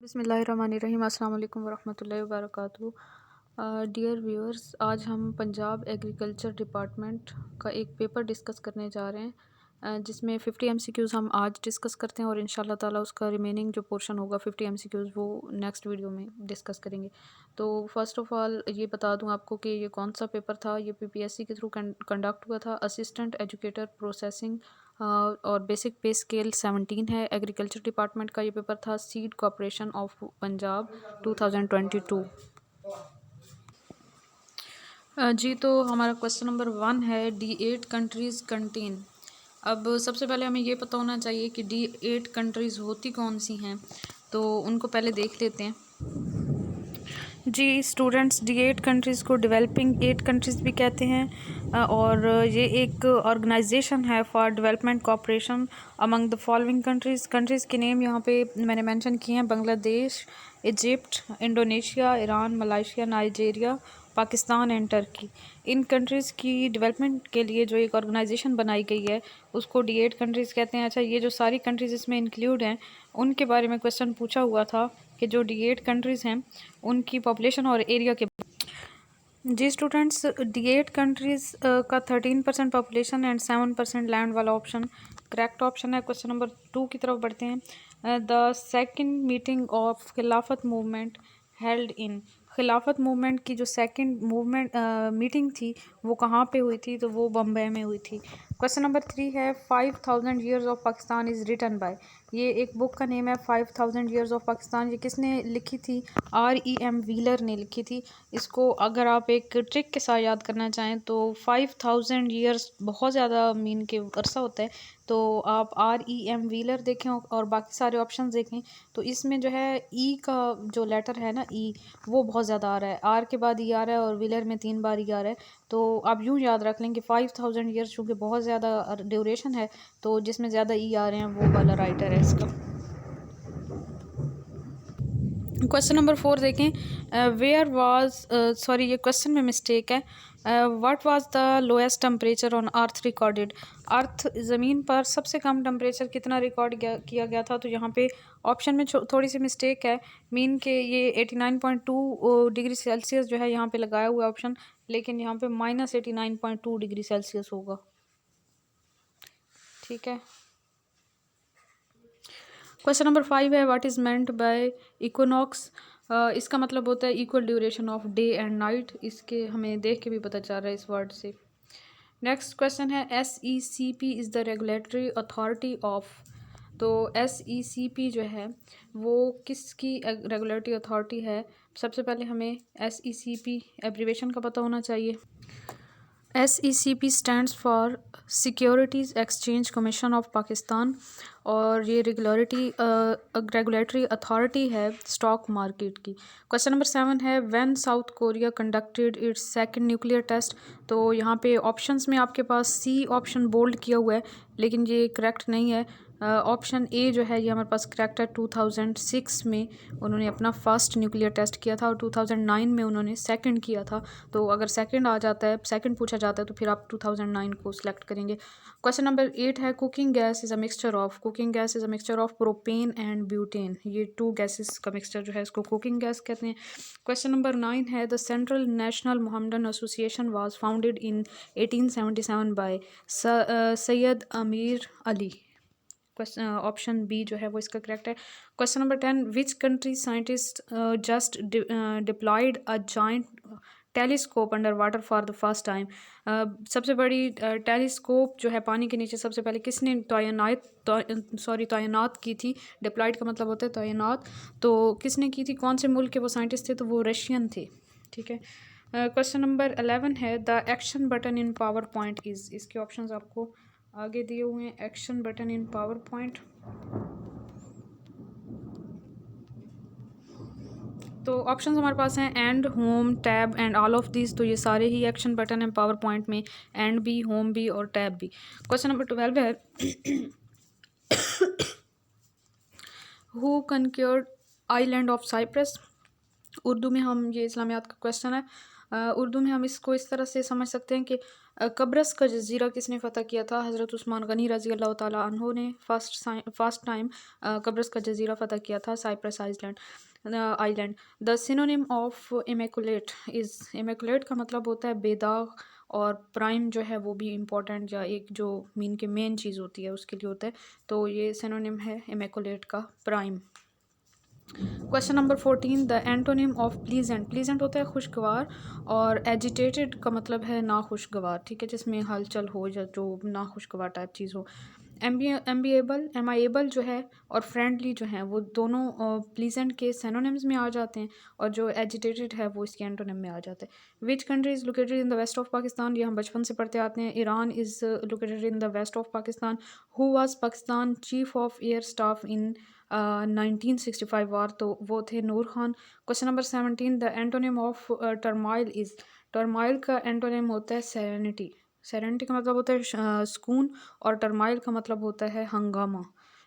बिस्मिल्लाहिर्रहमानिर्रहीम। अस्सलाम वालेकुम वरहमतुल्लाहि वबरकातुहू। डियर व्यूअर्स, आज हम पंजाब एग्रीकल्चर डिपार्टमेंट का एक पेपर डिस्कस करने जा रहे हैं, जिसमें 50 MCQs हम आज डिस्कस करते हैं और इंशाल्लाह ताला उसका रिमेनिंग जो पोर्शन होगा 50 MCQs वो नेक्स्ट वीडियो में डिस्कस करेंगे। तो फ़र्स्ट ऑफ़ ऑल ये बता दूं आपको कि ये कौन सा पेपर था। ये PPSC के थ्रू कंडक्ट हुआ था। असिस्टेंट एजुकेटर प्रोसेसिंग और बेसिक पे स्केल 17 है। एग्रीकल्चर डिपार्टमेंट का ये पेपर था। Seed corporation of Punjab 2022। जी, तो हमारा क्वेश्चन नंबर 1 है, D8 कंट्रीज़ कंटेन। अब सबसे पहले हमें ये पता होना चाहिए कि D8 कंट्रीज़ होती कौन सी हैं, तो उनको पहले देख लेते हैं। जी स्टूडेंट्स, D8 कंट्रीज़ को डेवलपिंग 8 कंट्रीज़ भी कहते हैं, और ये एक ऑर्गेनाइजेशन है for development cooperation among the following countries के नेम यहाँ पे मैंने मेंशन किए हैं: Bangladesh, Egypt, Indonesia, Iran, Malaysia, Nigeria, Pakistan and Turkey. In countries की डेवलपमेंट के लिए जो एक ऑर्गेनाइजेशन बनाई गई है उसको D8 कंट्रीज़ कहते हैं। अच्छा, ये जो सारी कंट्रीज़ इसमें इंक्लूड हैं उनके बारे में क्वेश्चन पूछा हुआ था कि जो D8 कंट्रीज़ हैं उनकी पॉपुलेशन और एरिया के। जी स्टूडेंट्स, D8 कंट्रीज़ का 13% पॉपुलेशन एंड 7% लैंड वाला ऑप्शन करेक्ट ऑप्शन है। क्वेश्चन नंबर 2 की तरफ बढ़ते हैं। द सेकंड मीटिंग ऑफ खिलाफत मूवमेंट हेल्ड इन। खिलाफत मूवमेंट की जो सेकंड मीटिंग थी वो कहाँ पे हुई थी, तो वो बम्बई में हुई थी। क्वेश्चन नंबर 3 है, 5000 years of Pakistan is written by. ये एक बुक का नेम है 5000 ईयर्स ऑफ पाकिस्तान। ये किसने लिखी थी? REM व्हीलर ने लिखी थी। इसको अगर आप एक ट्रिक के साथ याद करना चाहें तो 5000 ईयर्स बहुत ज़्यादा मीन के अरसा होता है, तो आप REM व्हीलर देखें और बाकी सारे ऑप्शंस देखें तो इसमें जो है ई का जो लेटर है ना, ई, वो बहुत ज़्यादा आ रहा है। आर के बाद ई आ रहा है और व्हीलर में 3 बार ई आ रहा है। तो आप यूँ याद रख लें कि 5000 ईयर्स चूँकि बहुत ज़्यादा ड्यूरेशन है तो जिसमें ज़्यादा ई आ रहे हैं वो वाला राइटर है इसका। क्वेश्चन नंबर 4 देखें। वेयर वाज सॉरी, ये क्वेश्चन में मिस्टेक है। What was the lowest temperature on earth recorded. Earth ज़मीन पर सबसे कम टेम्परेचर कितना रिकॉर्ड किया गया था, तो यहाँ पे ऑप्शन में थोड़ी सी मिस्टेक है। मीन के ये 89.2 डिग्री सेल्सियस जो है यहाँ पे लगाया हुआ ऑप्शन, लेकिन यहाँ पे -89.2 डिग्री सेल्सियस होगा। ठीक है। क्वेश्चन नंबर 5 है, what is meant by equinox. इसका मतलब होता है equal duration of day and night. इसके हमें देख के भी पता चल रहा है इस वर्ड से। नेक्स्ट क्वेश्चन है, SECP is the regulatory authority of. तो SECP जो है वो किसकी रेगुलेटरी अथॉरिटी है? सबसे पहले हमें SECP एब्रीवेशन का पता होना चाहिए। SECP stands for securities exchange commission of Pakistan, और ये रेगुलेटरी अथॉरिटी है स्टॉक मार्केट की। क्वेश्चन नंबर 7 है, when South Korea conducted its second nuclear test. तो यहाँ पे ऑप्शंस में आपके पास सी ऑप्शन बोल्ड किया हुआ है, लेकिन ये करेक्ट नहीं है। ऑप्शन ए जो है ये हमारे पास करेक्ट है। 2006 में उन्होंने अपना फर्स्ट न्यूक्लियर टेस्ट किया था और 2009 में उन्होंने सेकंड किया था। तो अगर सेकंड आ जाता है, सेकंड पूछा जाता है, तो फिर आप 2009 को सिलेक्ट करेंगे। क्वेश्चन नंबर 8 है, cooking gas is a mixture of propane and butane. ये 2 गैसेस का मिक्सचर जो है इसको कुकिंग गैस कहते हैं। क्वेश्चन नंबर 9 है, the central national Mohammedan association was founded in 1877 by Syed Ameer Ali. Question option B जो है वो इसका करेक्ट है। Question number 10, which country scientist just deployed a joint telescope under water for the first time. सबसे बड़ी telescope जो है पानी के नीचे सबसे पहले किसने तैनात की थी? डिप्लॉयड का मतलब होता है तैनात। तो किसने की थी, कौन से मुल्क के वो साइंटिस्ट थे? तो वो रशियन थे। ठीक है। क्वेश्चन नंबर 11 है, the action button in PowerPoint is. इसके ऑप्शंस आपको आगे दिए हुए हैं। Action button in PowerPoint, तो ऑप्शंस हमारे पास हैं end, home, tab and all of this. तो ये सारे ही एक्शन बटन हैं पावर पॉइंट में, एंड भी, होम भी और टैब भी। क्वेश्चन नंबर 12 है, who conquered island of Cyprus. Urdu में हम, ये इस्लामियात का क्वेश्चन है, उर्दू में हम इसको इस तरह से समझ सकते हैं कि कब्रस का जज़ीरा किसने फ़तह किया था? हज़रत उस्मान गनी रज़ी अल्लाह ताला अन्हु ने फर्स्ट टाइम कब्रस का जज़ीरा फ़तह किया था, Cyprus island. The synonym of immaculate is, immaculate का मतलब होता है बेदाग, और प्राइम जो है वो भी इम्पोर्टेंट या एक जो मीन के मेन चीज़ होती है उसके लिए होता है, तो ये सिनोनिम है इमैकुलेट का prime. Question number 14, the antonym of pleasant, pleasant होता है खुशगवार, और एजिटेटेड का मतलब है ना खुशगवार, ठीक है, जिसमें हलचल हो या जो ना खुशगवार टाइप चीज़ हो। एम्बिएबल, एमाएबल जो है, और फ्रेंडली जो है, वो दोनों प्लीजेंट के सिनोनिम्स में आ जाते हैं, और जो एजिटेटेड है वो इसके एंटोनिम में आ जाता है। Which country is located in the west of Pakistan, ये हम बचपन से पढ़ते आते हैं। Iran is located in the west of Pakistan. Who was Pakistan chief of air staff in 1965 war, तो वो थे Nur Khan. Question number 17, the antonym of turmoil is, turmoil का एंटोनिम होता है सेरेनिटी। सेरेनिटी का मतलब होता है सुकून, और टर्माइल का मतलब होता है हंगामा,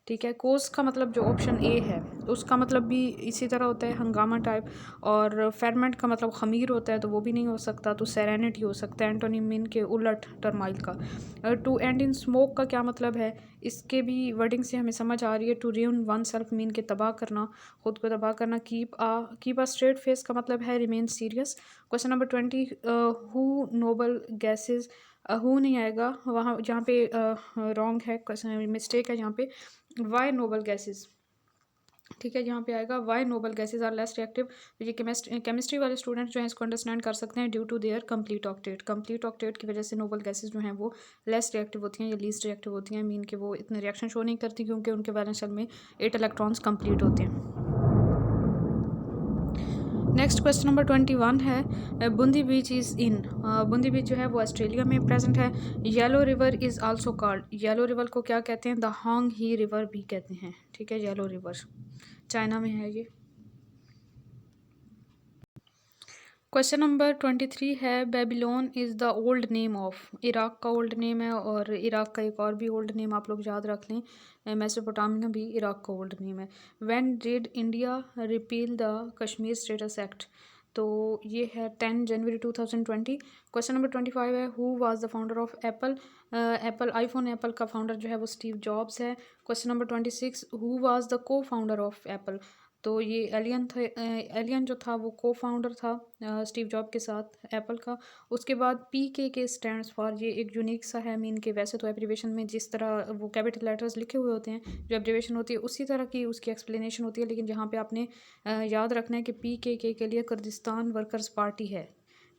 ठीक है। कोस का मतलब जो ऑप्शन ए है उसका मतलब भी इसी तरह होता है, हंगामा टाइप, और फेरमेंट का मतलब खमीर होता है, तो वो भी नहीं हो सकता, तो सेरेनिटी हो सकता है एंटोनिम के उलट टर्माइल का। टू एंड इन स्मोक का क्या मतलब है, इसके भी वर्डिंग से हमें समझ आ रही है। To ruin oneself mean के तबाह करना, खुद को तबाह करना। कीप अ स्ट्रेट फेस का मतलब है remain serious. Question number 20, who noble gases, who नहीं आएगा वहाँ, जहाँ पे रॉन्ग है, मिस्टेक है यहाँ पे, वाई नोबल गैसेज, ठीक है, यहाँ पे आएगा why noble gases are less reactive. तो ये केमिस्ट्री वाले स्टूडेंट्स जो हैं इसको अंडरस्टैंड कर सकते हैं, due to their complete octet, complete octet की वजह से नोबल गैसेज जो हैं वो लेस रिएक्टिव होती हैं या लीस्ट रिएक्टिव होती हैं, मीन के वो इतने रिएक्शन शो नहीं करती क्योंकि उनके वैलेंस शेल में 8 इलेक्ट्रॉन्स कंप्लीट होते हैं। नेक्स्ट क्वेश्चन नंबर 21 है, Bondi beach is in, Bondi beach जो है वो ऑस्ट्रेलिया में प्रेजेंट है। Yellow river is also called, yellow river को क्या कहते हैं, द होंग ही रिवर भी कहते हैं, ठीक है, येलो रिवर चाइना में है ये। क्वेश्चन नंबर 23 है, Babylon is the old name of, Iraq का ओल्ड नेम है, और इराक का एक और भी ओल्ड नेम आप लोग याद रख लें, मेसोपोटामिया भी इराक का ओल्ड नेम है। When did India repeal the Kashmir status act, तो ये है 10 जनवरी 2020। क्वेश्चन नंबर 25 है, who was the founder of Apple, Apple iPhone Apple का फाउंडर जो है वो स्टीव जॉब्स है। Question number 26, who was the को फाउंडर ऑफ एप्पल, तो ये एलियन थे, एलियन जो था वो को फाउंडर था स्टीव जॉब के साथ एप्पल का। उसके बाद PK स्टैंड्स फॉर, ये एक यूनिक सा है मीन के, वैसे तो एब्रीवेशन में जिस तरह वो कैपिटल लेटर्स लिखे हुए होते हैं, जो एब्रीवेशन होती है उसी तरह की उसकी एक्सप्लेनेशन होती है, लेकिन जहाँ पे आपने याद रखना है कि PKK के लिए कुर्दिस्तान वर्कर्स पार्टी है,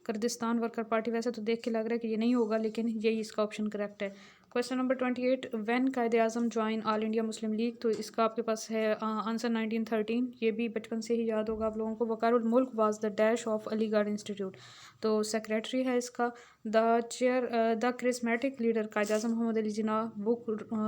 कुर्दिस्तान वर्कर पार्टी। वैसे तो देख के लग रहा है कि ये नहीं होगा, लेकिन यही इसका ऑप्शन करेक्ट है। Question number 28, when Quaid-e Azam join All India Muslim League, तो इसका आपके पास है आंसर 1913, ये भी बचपन से ही याद होगा आप लोगों को। Viqarul Mulk was the dash of Aligarh institute, तो सेक्रेटरी है इसका। The chair the charismatic leader Quaid Azam Mohammad Ali Jinnah book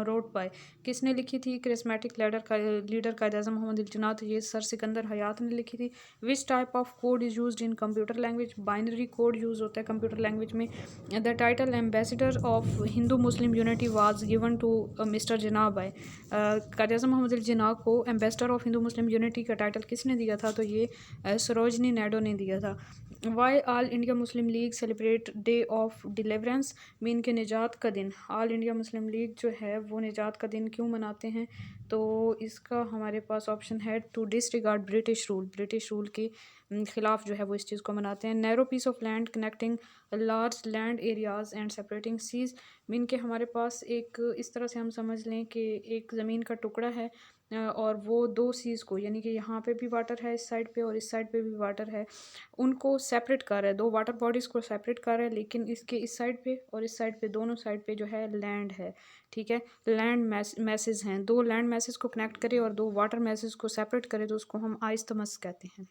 wrote by, किसने लिखी थी क्रिस्मेटिक लीडर कायद आज़म मोहम्मद अली जिन्ना, तो ये सर सिकंदर हयात ने लिखी थी। Which type of code is used in computer language, binary code use होता है कंप्यूटर लैंग्वेज में। The title ambassador of Hindu Muslim unity was given to mister Jinnah by, Quaid Azam Mohammad Ali Jinnah को ambassador of Hindu Muslim unity का टाइटल किसने दिया था, तो ये सरोजनी नायडू ने दिया था। Why all India Muslim league celebrate day of deliverance, mean के निजात का दिन, ऑल इंडिया मुस्लिम लीग जो है वो निजात का दिन क्यों मनाते हैं, तो इसका हमारे पास ऑप्शन है to disregard British rule, British rule के ख़िलाफ़ जो है वो इस चीज़ को मनाते हैं। Narrow piece of land connecting large land areas and separating seas, mean के हमारे पास एक इस तरह से हम समझ लें कि एक ज़मीन का टुकड़ा है, और वो दो सीज़ को, यानी कि यहाँ पे भी वाटर है इस साइड पे और इस साइड पे भी वाटर है, उनको सेपरेट कर रहा है, दो वाटर बॉडीज़ को सेपरेट कर रहा है, लेकिन इसके इस साइड पे और इस साइड पे दोनों साइड पे जो है लैंड है, ठीक है, लैंड मैसेज हैं, दो लैंड मैसेज को कनेक्ट करे और दो वाटर मैसेज को सेपरेट करे, तो उसको हम आइस्तमस कहते हैं।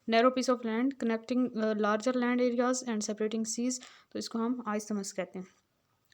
Narrow piece of land connecting larger land areas and separating seas, तो इसको हम आइस्तमस कहते हैं।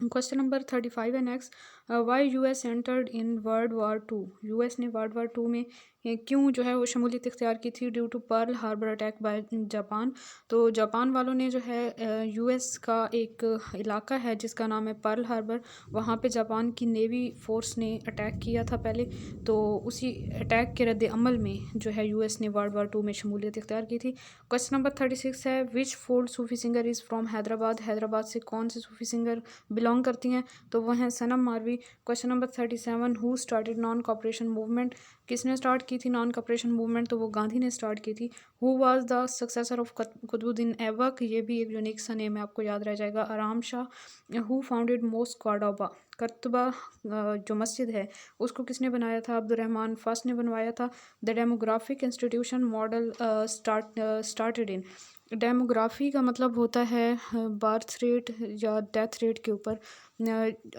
क्वेश्चन नंबर 35 है next, why US entered in world war 2, US ने वर्ल्ड वार 2 में क्यों जो है वो शमूलियत इख्तियार की थी? Due to Pearl Harbor attack by Japan. तो जापान वालों ने जो है यूएस का एक इलाका है जिसका नाम है पर्ल हार्बर, वहाँ पे जापान की नेवी फोर्स ने अटैक किया था पहले। तो उसी अटैक के रद्द अमल में जो है यूएस ने वर्ल्ड वार 2 में शमूलियत इख्तियार की थी। क्वेश्चन नंबर 36 है, which folk Sufi singer is from Hyderabad, Hyderabad से कौन से सूफी सिंगर बिलोंग करती हैं? तो वह हैं Sanam Marvi. Question number 37, who started non cooperation movement, किसने स्टार्ट की थी नॉन कॉपरेशन मूवमेंट? तो वो गांधी ने स्टार्ट की थी। Who was the successor of Qutbuddin Aibak, ये भी एक यूनिक सा नेम है, आपको याद रह जाएगा, Aram Shah. Who founded mosque Cordoba, करतबा जो मस्जिद है उसको किसने बनाया था? अब्दुलरहमान फर्स्ट ने बनवाया था। The demographic institution model started in, demography का मतलब होता है बर्थ रेट या डेथ रेट के ऊपर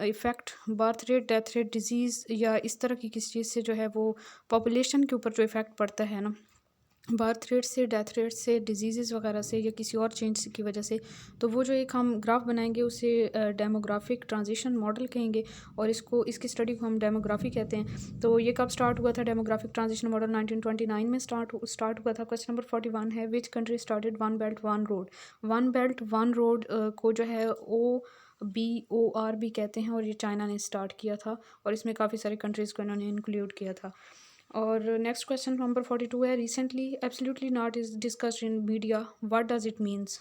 effect, birth rate, death rate, disease या इस तरह की किसी चीज़ से जो है वो पॉपुलेशन के ऊपर जो इफ़ेक्ट पड़ता है ना, बर्थ रेट से, डेथ रेट से, डिजीज़ वगैरह से या किसी और चेंज की वजह से, तो वो जो एक हम ग्राफ बनाएंगे उसे डेमोग्राफिक ट्रांजिशन मॉडल कहेंगे और इसकी स्टडी को हम डेमोग्राफी कहते हैं। तो ये कब स्टार्ट हुआ था डेमोग्राफिक ट्रांजिशन मॉडल? 1929 में स्टार्ट हुआ था। क्वेश्चन नंबर 41 है, which country started one belt one road, one belt one road को जो है OBOR भी कहते हैं और ये चाइना ने स्टार्ट किया था और इसमें काफ़ी सारी कंट्रीज़ को इन्होंने इंक्लूड किया था। और नेक्स्ट क्वेश्चन नंबर 42 है, recently absolutely not is discussed in media, what does it means?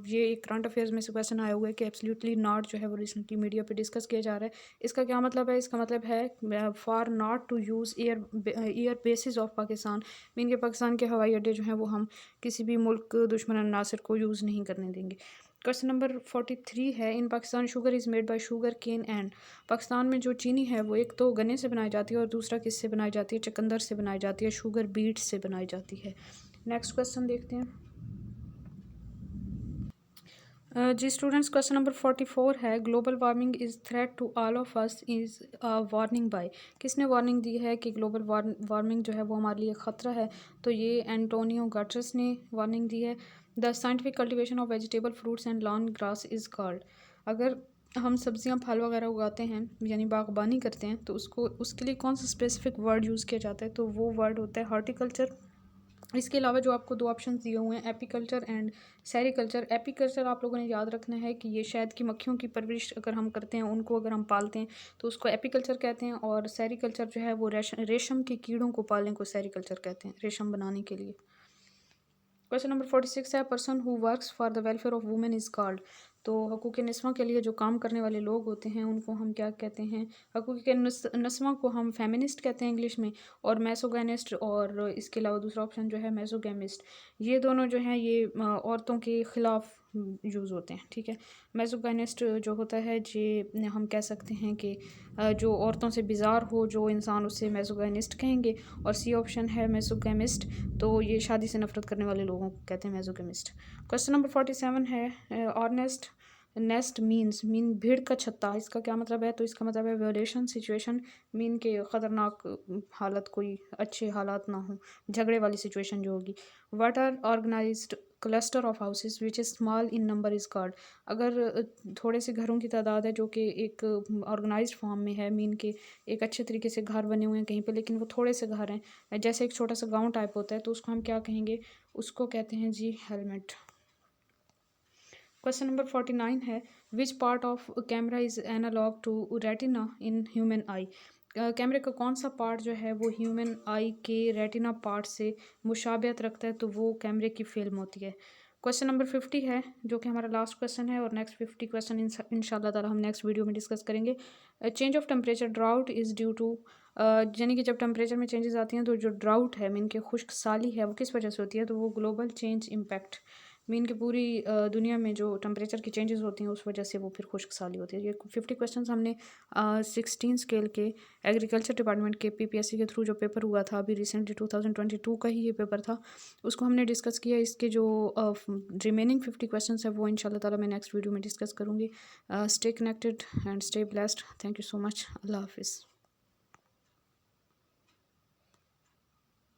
ये एक करंट अफेयर्स में से क्वेश्चन आया हुआ है कि एब्सोल्युटली नॉट जो है वो रिसेंटली मीडिया पे डिस्कस किया जा रहा है। इसका क्या मतलब है? इसका मतलब है for not to use air bases of Pakistan, mean के पाकिस्तान के हवाई अड्डे जो हैं वो हम किसी भी मुल्क दुश्मन नासिर को यूज़ नहीं करने देंगे। क्वेश्चन नंबर 43 है, in Pakistan sugar is made by sugar cane and, Pakistan में जो चीनी है वो एक तो गन्ने से बनाई जाती है और दूसरा किससे बनाई जाती है? चुकंदर से बनाई जाती है, शुगर बीट से बनाई जाती है। नेक्स्ट क्वेश्चन देखते हैं। जी स्टूडेंट्स, क्वेश्चन नंबर 44 है, global warming is threat to all of us is warning by, किसने वार्निंग दी है कि ग्लोबल वार्मिंग जो है वो हमारे लिए ख़तरा है? तो ये एंटोनियो गटर्स ने वार्निंग दी है। The scientific cultivation of vegetable fruits and lawn grass is called, अगर हम सब्जियां फल वगैरह उगाते हैं यानी बागबानी करते हैं तो उसके लिए कौन सा स्पेसिफिक वर्ड यूज़ किया जाता है? तो वो वर्ड होता है हॉर्टिकल्चर। इसके अलावा जो आपको दो ऑप्शन दिए हुए हैं, एपीकल्चर एंड सेरीकल्चर। एपीकल्चर आप लोगों ने याद रखना है कि ये शहद की मक्खियों की परवरिश अगर हम करते हैं, उनको अगर हम पालते हैं तो उसको एपीकल्चर कहते हैं, और सेरीकल्चर जो है वो रेशम के कीड़ों को पालने को सेरीकल्चर कहते हैं, रेशम बनाने के लिए। क्वेश्चन नंबर 46 है, person who works for the welfare of women is called, तो हकूक़ नस्वां के लिए जो काम करने वाले लोग होते हैं उनको हम क्या कहते हैं? हकूक़ नस्वां को हम फेमिनिस्ट कहते हैं इंग्लिश में, और मैसोगैनिस्ट, और इसके अलावा दूसरा ऑप्शन जो है मैसोगैमिस्ट। ये दोनों जो हैं ये औरतों के ख़िलाफ़ यूज़ होते हैं, ठीक है। मैसोगैनिस्ट जो होता है ये हम कह सकते हैं कि जो औरतों से बेजार हो जो इंसान, उससे मैसोगैनिस्ट कहेंगे। और सी ऑप्शन है मैसोगैमिस्ट, तो ये शादी से नफरत करने वाले लोगों को कहते हैं मैसोगैमिस्ट। क्वेश्चन नंबर 47 है, ऑर्नेस्ट नेस्ट मीन भीड़ का छत्ता, इसका क्या मतलब है? तो इसका मतलब है वायोलेशन सिचुएशन, मीन के ख़तरनाक हालत, कोई अच्छे हालात ना हो, झगड़े वाली सिचुएशन जो होगी। What are organised cluster of houses which is small in number is called, अगर थोड़े से घरों की तादाद है जो कि एक ऑर्गेनाइज्ड फॉर्म में है, मीन के एक अच्छे तरीके से घर बने हुए हैं कहीं पे, लेकिन वो थोड़े से घर हैं, जैसे एक छोटा सा गांव टाइप होता है, तो उसको हम क्या कहेंगे? उसको कहते हैं जी हेलमेट। क्वेश्चन नंबर 49 है, which part of camera is analogue to retina in human eye, कैमरे का कौन सा पार्ट जो है वो ह्यूमन आई के रेटिना पार्ट से मुशाबियत रखता है? तो वो कैमरे की फिल्म होती है। क्वेश्चन नंबर 50 है जो कि हमारा लास्ट क्वेश्चन है, और नेक्स्ट 50 क्वेश्चन इंशाल्लाह ताला हम नेक्स्ट वीडियो में डिस्कस करेंगे। Change of temperature drought is due to, यानी कि जब टेम्परेचर में चेंजेस आती हैं तो जो ड्राउट है मीन के खुश्क साली है वो किस वजह से होती है? तो वो ग्लोबल चेंज इम्पैक्ट, मीन की पूरी दुनिया में जो टेम्परेचर की चेंजेस होती हैं उस वजह से वो फिर खुश्क साली होती है। ये 50 क्वेश्चन हमने 16 स्केल के एग्रीकल्चर डिपार्टमेंट के PPSC के थ्रू जो पेपर हुआ था अभी रिसेंटली 2022 का ही ये पेपर था, उसको हमने डिस्कस किया। इसके जो रिमेनिंग 50 क्वेश्चन है वो इंशाल्लाह ताला मैं नेक्स्ट वीडियो में डिस्कस करूँगी। Stay connected and stay blessed. Thank you so much. Allah हाफिज़।